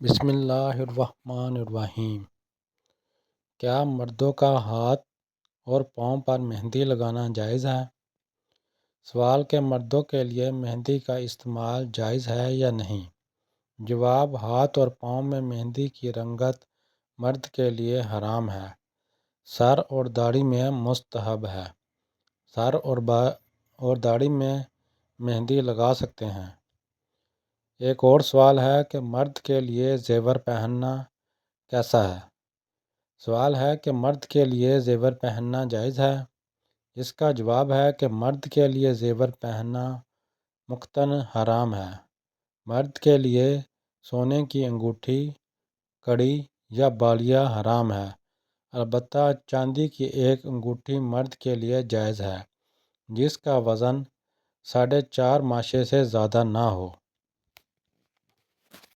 بسم اللہ الرحمن الرحیم۔ کیا مردوں کا ہاتھ اور پاؤں پر مہندی لگانا جائز ہے؟ سوال کہ مردوں کے لیے مہندی کا استعمال جائز ہے یا نہیں۔ جواب: ہاتھ اور پاؤں میں مہندی کی رنگت مرد کے لیے حرام ہے۔ سر اور داڑھی میں مستحب ہے۔ سر اور داڑھی میں مہندی لگا سکتے ہیں۔ ایک اور سوال ہے کہ مرد کے لیے زیور پہننا کیسا ہے؟ سوال ہے کہ مرد کے لیے زیور پہننا جائز ہے؟ اس کا جواب ہے کہ مرد کے لیے زیور پہننا مقتاً حرام ہے۔ مرد کے لیے سونے کی انگوٹھی، کڑی یا بالیاں حرام ہے، البتہ چاندی کی ایک انگوٹھی مرد کے لیے جائز ہے جس کا وزن 4.5 ماشے سے زیادہ نہ ہو۔